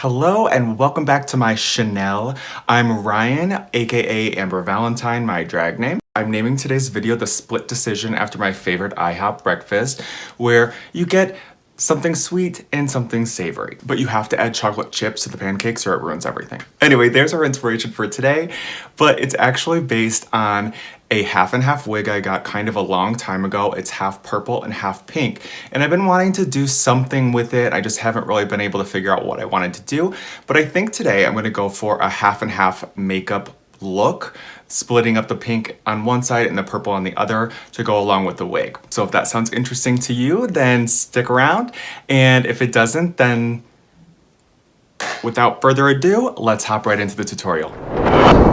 Hello and welcome back to my Chanel. I'm Ryan, aka Amber Valentine, my drag name. I'm naming today's video the split decision after my favorite IHOP breakfast, where you get something sweet and something savory, but you have to add chocolate chips to the pancakes or it ruins everything. Anyway, there's our inspiration for today, but it's actually based on a half and half wig I got kind of a long time ago. It's half purple and half pink, and I've been wanting to do something with it. I just haven't really been able to figure out what I wanted to do, but I think today I'm gonna go for a half and half makeup look, splitting up the pink on one side and the purple on the other to go along with the wig. So if that sounds interesting to you, then stick around. And if it doesn't, then without further ado, let's hop right into the tutorial.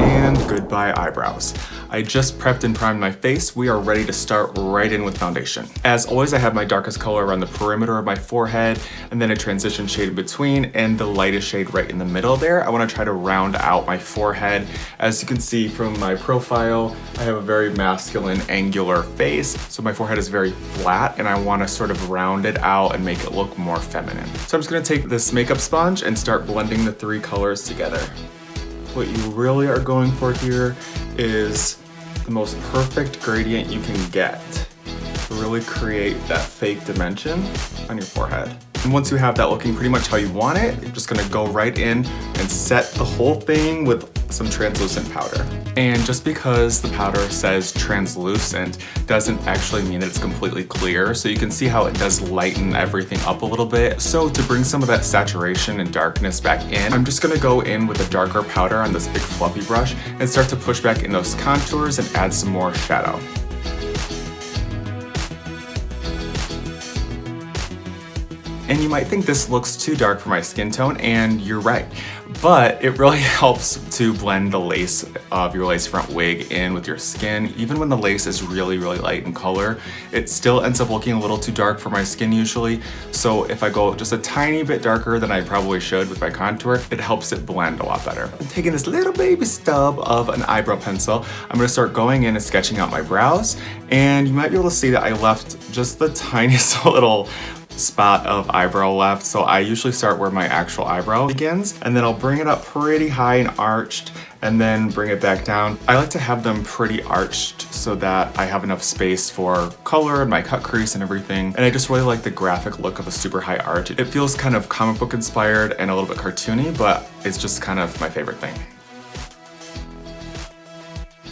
And goodbye eyebrows. I just prepped and primed my face. We are ready to start right in with foundation. As always, I have my darkest color around the perimeter of my forehead, and then a transition shade in between, and the lightest shade right in the middle there. I wanna try to round out my forehead. As you can see from my profile, I have a very masculine, angular face, so my forehead is very flat, and I wanna sort of round it out and make it look more feminine. So I'm just gonna take this makeup sponge and start blending the three colors together. What you really are going for here is the most perfect gradient you can get to really create that fake dimension on your forehead. And once you have that looking pretty much how you want it, you're just gonna go right in and set the whole thing with some translucent powder. And just because the powder says translucent doesn't actually mean that it's completely clear. So you can see how it does lighten everything up a little bit. So to bring some of that saturation and darkness back in, I'm just gonna go in with a darker powder on this big fluffy brush and start to push back in those contours and add some more shadow. And you might think this looks too dark for my skin tone, and you're right. But it really helps to blend the lace of your lace front wig in with your skin. Even when the lace is really, really light in color, it still ends up looking a little too dark for my skin usually. So if I go just a tiny bit darker than I probably should with my contour, it helps it blend a lot better. I'm taking this little baby stub of an eyebrow pencil. I'm gonna start going in and sketching out my brows. And you might be able to see that I left just the tiniest little spot of eyebrow left. So I usually start where my actual eyebrow begins, and then I'll bring it up pretty high and arched and then bring it back down. I like to have them pretty arched so that I have enough space for color and my cut crease and everything. And I just really like the graphic look of a super high arch. It feels kind of comic book inspired and a little bit cartoony, but it's just kind of my favorite thing.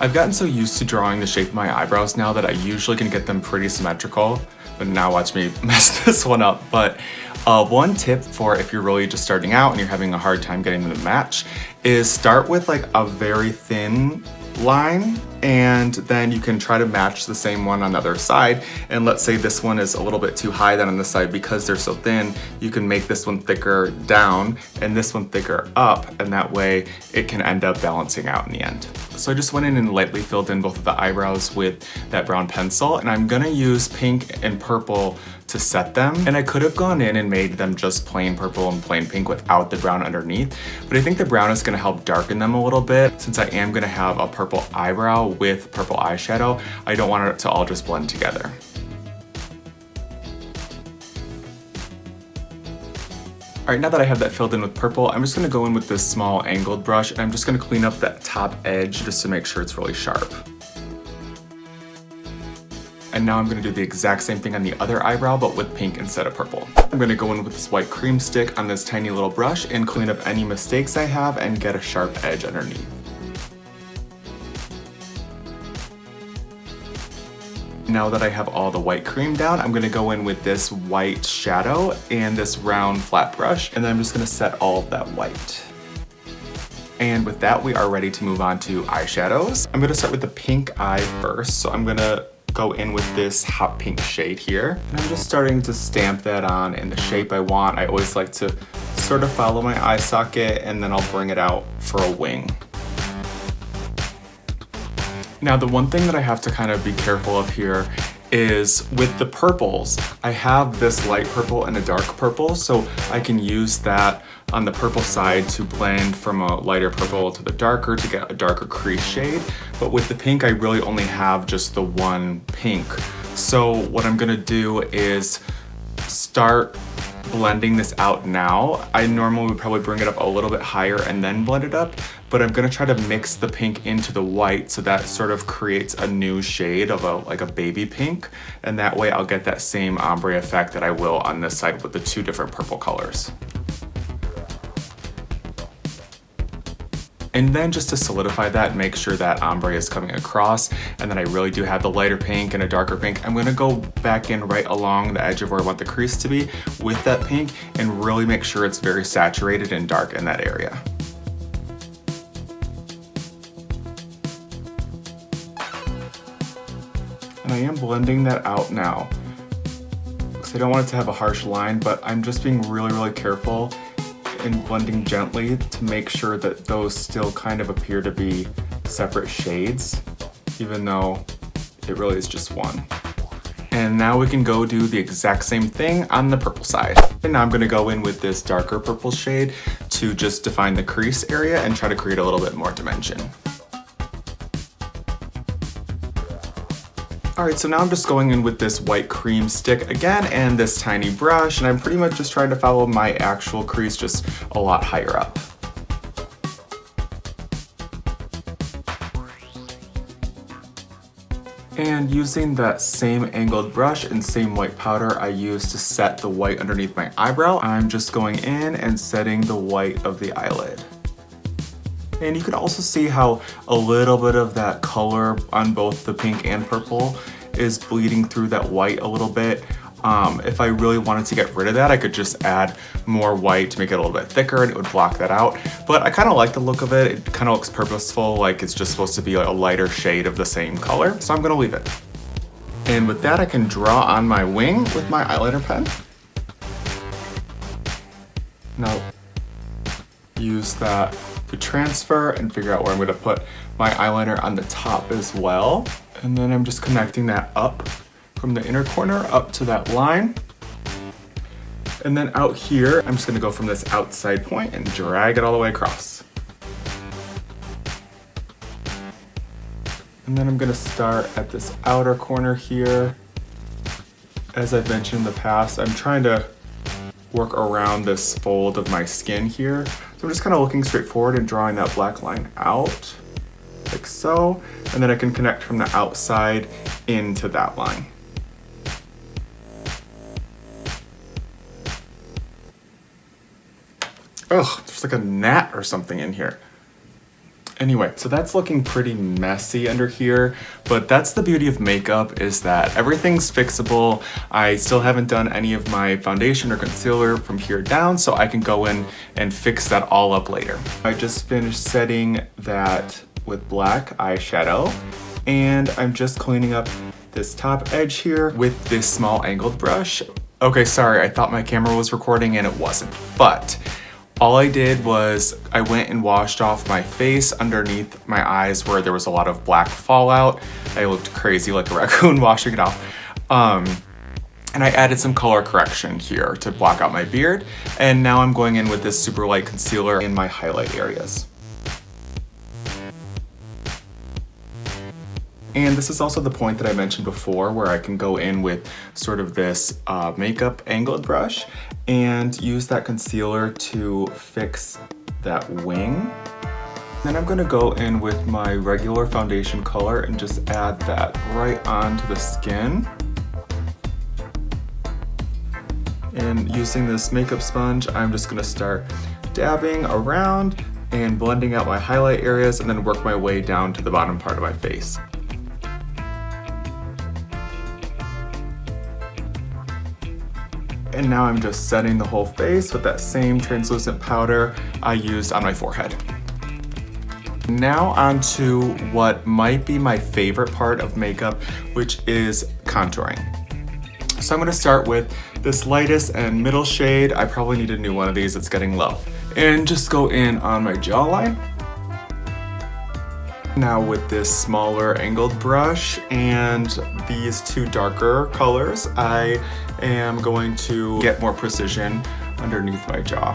I've gotten so used to drawing the shape of my eyebrows now that I usually can get them pretty symmetrical, but now watch me mess this one up. But one tip for if you're really just starting out and you're having a hard time getting them to match is start with like a very thin line, and then you can try to match the same one on the other side. And let's say this one is a little bit too high then on this side, because they're so thin, you can make this one thicker down and this one thicker up, and that way it can end up balancing out in the end. So I just went in and lightly filled in both of the eyebrows with that brown pencil, and I'm gonna use pink and purple to set them. And I could have gone in and made them just plain purple and plain pink without the brown underneath, but I think the brown is gonna help darken them a little bit. Since I am gonna have a purple eyebrow with purple eyeshadow, I don't want it to all just blend together. All right, now that I have that filled in with purple, I'm just gonna go in with this small angled brush, and I'm just gonna clean up that top edge just to make sure it's really sharp. And now I'm gonna do the exact same thing on the other eyebrow, but with pink instead of purple. I'm gonna go in with this white cream stick on this tiny little brush and clean up any mistakes I have and get a sharp edge underneath. Now that I have all the white cream down, I'm gonna go in with this white shadow and this round flat brush, and then I'm just gonna set all of that white. And with that, we are ready to move on to eyeshadows. I'm gonna start with the pink eye first. So I'm gonna go in with this hot pink shade here. And I'm just starting to stamp that on in the shape I want. I always like to sort of follow my eye socket, and then I'll bring it out for a wing. Now, the one thing that I have to kind of be careful of here is with the purples, I have this light purple and a dark purple, so I can use that on the purple side to blend from a lighter purple to the darker to get a darker crease shade. But with the pink, I really only have just the one pink. So what I'm gonna do is start blending this out now. I normally would probably bring it up a little bit higher and then blend it up, but I'm gonna try to mix the pink into the white so that sort of creates a new shade of like a baby pink, and that way I'll get that same ombre effect that I will on this side with the two different purple colors. And then just to solidify that, make sure that ombre is coming across, and then I really do have the lighter pink and a darker pink. I'm gonna go back in right along the edge of where I want the crease to be with that pink and really make sure it's very saturated and dark in that area. And I am blending that out now, because I don't want it to have a harsh line, but I'm just being really careful and blending gently to make sure that those still kind of appear to be separate shades, even though it really is just one. And now we can go do the exact same thing on the purple side. And now I'm gonna go in with this darker purple shade to just define the crease area and try to create a little bit more dimension. All right, so now I'm just going in with this white cream stick again and this tiny brush, and I'm pretty much just trying to follow my actual crease just a lot higher up. And using that same angled brush and same white powder I used to set the white underneath my eyebrow, I'm just going in and setting the white of the eyelid. And you can also see how a little bit of that color on both the pink and purple is bleeding through that white a little bit. If I really wanted to get rid of that, I could just add more white to make it a little bit thicker and it would block that out. But I kind of like the look of it. It kind of looks purposeful, like it's just supposed to be like a lighter shade of the same color. So I'm gonna leave it. And with that, I can draw on my wing with my eyeliner pen. Now, use that to transfer and figure out where I'm gonna put my eyeliner on the top as well. And then I'm just connecting that up from the inner corner up to that line. And then out here, I'm just gonna go from this outside point and drag it all the way across. And then I'm gonna start at this outer corner here. As I've mentioned in the past, I'm trying to work around this fold of my skin here. So I'm just kind of looking straight forward and drawing that black line out, like so. And then I can connect from the outside into that line. Ugh, there's like a gnat or something in here. Anyway, so that's looking pretty messy under here, but that's the beauty of makeup, is that everything's fixable. I still haven't done any of my foundation or concealer from here down, so I can go in and fix that all up later. I just finished setting that with black eyeshadow, and I'm just cleaning up this top edge here with this small angled brush. Okay, sorry, I thought my camera was recording and it wasn't, but all I did was I went and washed off my face underneath my eyes where there was a lot of black fallout. I looked crazy like a raccoon washing it off. And I added some color correction here to block out my beard. And now I'm going in with this super light concealer in my highlight areas. And this is also the point that I mentioned before where I can go in with sort of this makeup angled brush and use that concealer to fix that wing. Then I'm gonna go in with my regular foundation color and just add that right onto the skin. And using this makeup sponge, I'm just gonna start dabbing around and blending out my highlight areas and then work my way down to the bottom part of my face. And now I'm just setting the whole face with that same translucent powder I used on my forehead. Now onto what might be my favorite part of makeup, which is contouring. So I'm gonna start with this lightest and middle shade. I probably need a new one of these, it's getting low. And just go in on my jawline. Now with this smaller angled brush and these two darker colors, I am going to get more precision underneath my jaw.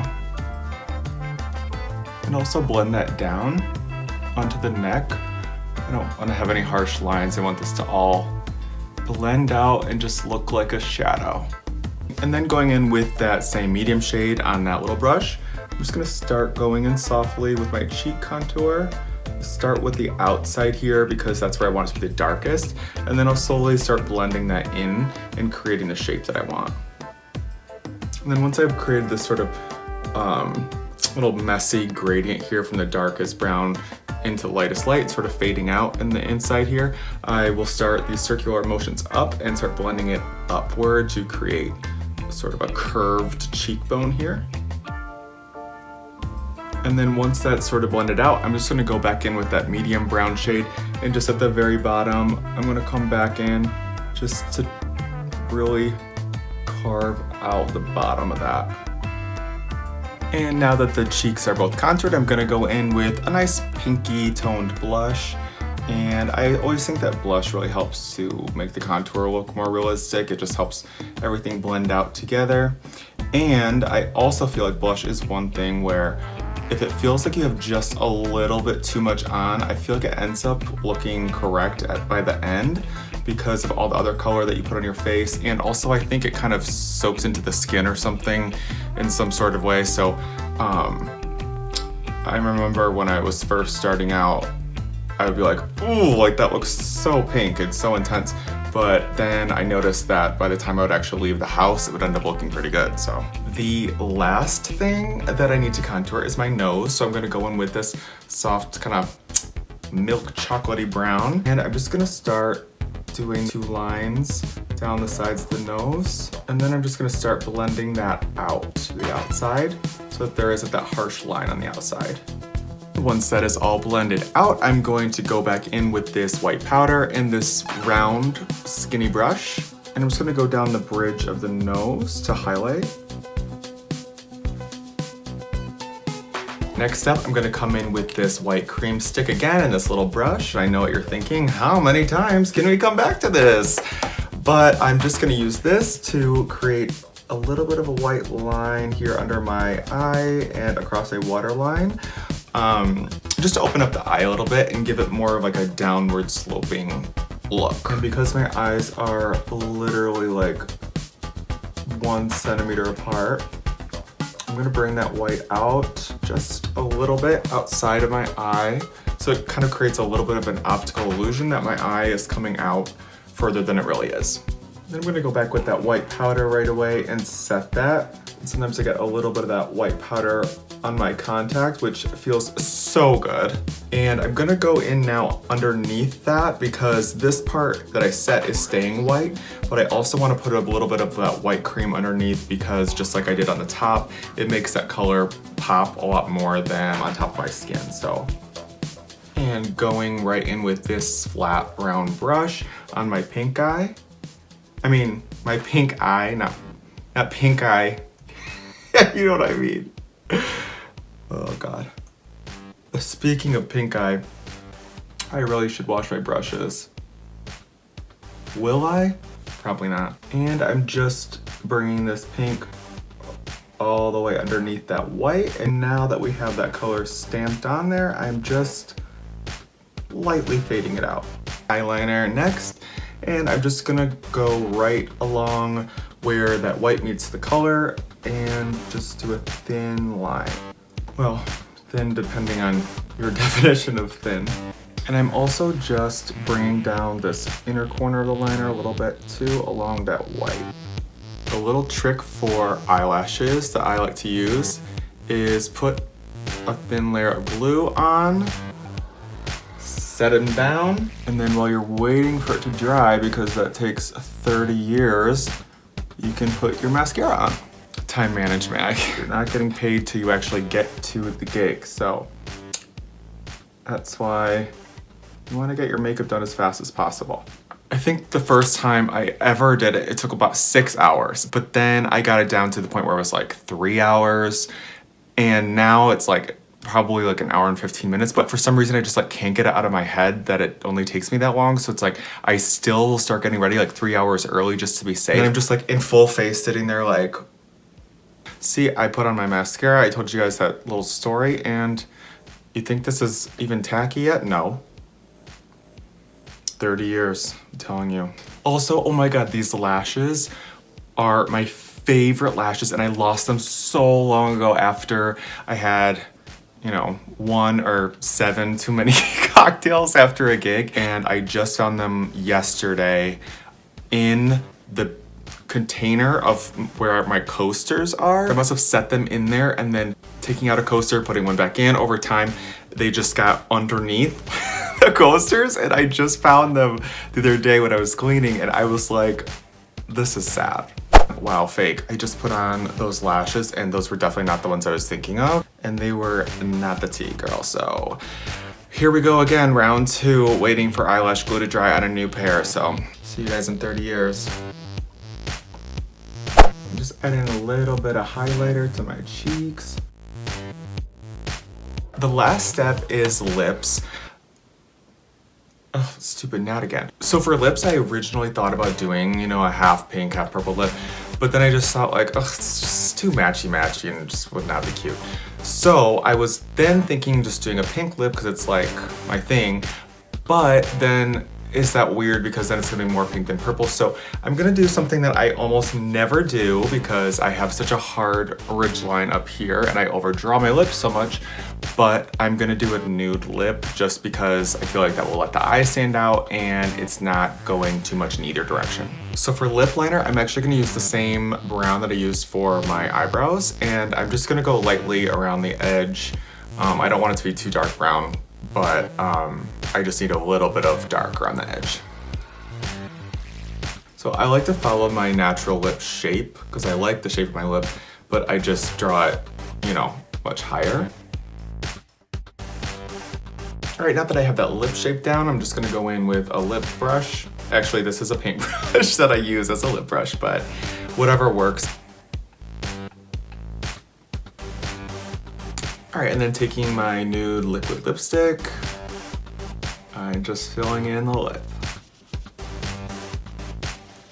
And also blend that down onto the neck. I don't want to have any harsh lines. I want this to all blend out and just look like a shadow. And then going in with that same medium shade on that little brush, I'm just gonna start going in softly with my cheek contour. Start with the outside here because that's where I want it to be the darkest, and then I'll slowly start blending that in and creating the shape that I want. And then once I've created this sort of little messy gradient here from the darkest brown into lightest light, sort of fading out in the inside here, I will start these circular motions up and start blending it upward to create sort of a curved cheekbone here. And then once that's sort of blended out, I'm just gonna go back in with that medium brown shade, and just at the very bottom, I'm gonna come back in just to really carve out the bottom of that. And now that the cheeks are both contoured, I'm gonna go in with a nice pinky toned blush. And I always think that blush really helps to make the contour look more realistic. It just helps everything blend out together. And I also feel like blush is one thing where if it feels like you have just a little bit too much on, I feel like it ends up looking correct by the end because of all the other color that you put on your face. And also I think it kind of soaks into the skin or something in some sort of way. So I remember when I was first starting out, I would be like, ooh, like that looks so pink, it's so intense. But then I noticed that by the time I would actually leave the house, it would end up looking pretty good, so. The last thing that I need to contour is my nose. So I'm gonna go in with this soft kind of milk chocolatey brown. And I'm just gonna start doing 2 lines down the sides of the nose. And then I'm just gonna start blending that out to the outside so that there isn't that harsh line on the outside. Once that is all blended out, I'm going to go back in with this white powder and this round skinny brush. And I'm just gonna go down the bridge of the nose to highlight. Next up, I'm gonna come in with this white cream stick again and this little brush. I know what you're thinking, how many times can we come back to this? But I'm just gonna use this to create a little bit of a white line here under my eye and across a waterline. Just to open up the eye a little bit and give it more of like a downward sloping look. And because my eyes are literally like 1 centimeter apart, I'm gonna bring that white out just a little bit outside of my eye. So it kind of creates a little bit of an optical illusion that my eye is coming out further than it really is. Then I'm gonna go back with that white powder right away and set that. And sometimes I get a little bit of that white powder on my contact, which feels so good. And I'm gonna go in now underneath that because this part that I set is staying white, but I also wanna put a little bit of that white cream underneath because just like I did on the top, it makes that color pop a lot more than on top of my skin, so. And going right in with this flat round brush on my pink eye. I mean, my pink eye, not pink eye. You know what I mean. Oh God. Speaking of pink eye, I really should wash my brushes. Will I? Probably not. And I'm just bringing this pink all the way underneath that white. And now that we have that color stamped on there, I'm just lightly fading it out. Eyeliner next. And I'm just gonna go right along where that white meets the color and just do a thin line. Well, thin depending on your definition of thin. And I'm also just bringing down this inner corner of the liner a little bit too along that white. A little trick for eyelashes that I like to use is put a thin layer of glue on, set them down, and then while you're waiting for it to dry, because that takes 30 years, you can put your mascara on. Time management. You're not getting paid till you actually get to the gig, so that's why you want to get your makeup done as fast as possible. I think the first time I ever did it, it took about 6 hours, but then I got it down to the point where it was like 3 hours, and now it's like probably like an hour and 15 minutes, but for some reason I just like can't get it out of my head that it only takes me that long. So it's like I still start getting ready like 3 hours early just to be safe. And I'm just like in full face sitting there like, see, I put on my mascara. I told you guys that little story, and you think this is even tacky yet? No. 30 years, I'm telling you. Also, oh my God, these lashes are my favorite lashes, and I lost them so long ago after I had, you know, 1 or 7 too many cocktails after a gig, and I just found them yesterday in the container of where my coasters are. I must have set them in there, and then taking out a coaster, putting one back in, over time they just got underneath the coasters, and I just found them the other day when I was cleaning, and I was like, this is sad. Wow, fake. I just put on those lashes, and those were definitely not the ones I was thinking of, and they were not the tea, girl. So here we go again, round 2, waiting for eyelash glue to dry on a new pair. So see you guys in 30 years. I'm just adding a little bit of highlighter to my cheeks. The last step is lips. Oh, stupid, not again. So for lips, I originally thought about doing, you know, a half pink, half purple lip, but then I just thought like, oh, it's just too matchy-matchy and it just would not be cute. So I was then thinking just doing a pink lip because it's like my thing, but then is that weird because then it's gonna be more pink than purple. So I'm gonna do something that I almost never do because I have such a hard ridge line up here and I overdraw my lips so much, but I'm gonna do a nude lip just because I feel like that will let the eye stand out and it's not going too much in either direction. So for lip liner, I'm actually gonna use the same brown that I used for my eyebrows, and I'm just gonna go lightly around the edge. I don't want it to be too dark brown, but I just need a little bit of dark around the edge. So I like to follow my natural lip shape because I like the shape of my lip, but I just draw it, you know, much higher. All right, now that I have that lip shape down, I'm just gonna go in with a lip brush. Actually, this is a paintbrush that I use as a lip brush, but whatever works. All right, and then taking my nude liquid lipstick, I'm just filling in the lip.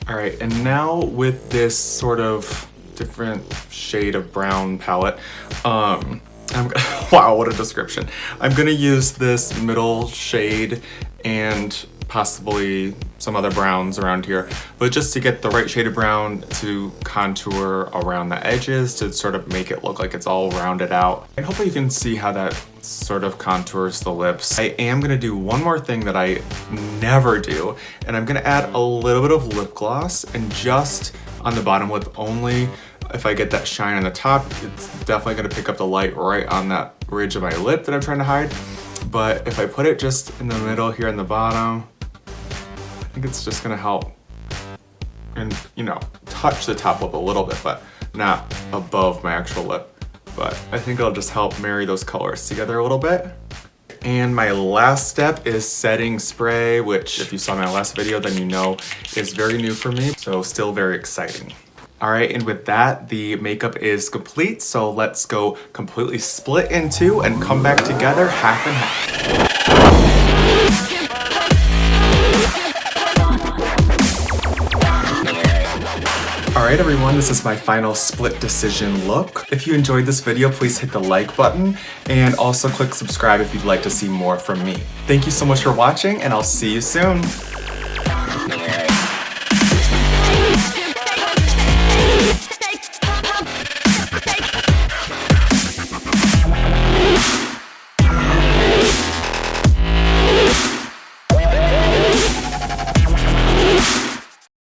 All right, and now with this sort of different shade of brown palette, wow, what a description. I'm gonna use this middle shade and possibly some other browns around here, but just to get the right shade of brown to contour around the edges to sort of make it look like it's all rounded out. And hopefully you can see how that sort of contours the lips. I am gonna do one more thing that I never do, and I'm gonna add a little bit of lip gloss, and just on the bottom lip only. If I get that shine on the top, it's definitely gonna pick up the light right on that ridge of my lip that I'm trying to hide. But if I put it just in the middle here on the bottom, I think it's just gonna help and, you know, touch the top lip a little bit, but not above my actual lip. But I think it'll just help marry those colors together a little bit. And my last step is setting spray, which if you saw my last video, then you know is very new for me, so still very exciting. All right, and with that, the makeup is complete, so let's go completely split in two and come back together half and half. Alright everyone, this is my final split decision look. If you enjoyed this video, please hit the like button and also click subscribe if you'd like to see more from me. Thank you so much for watching, and I'll see you soon.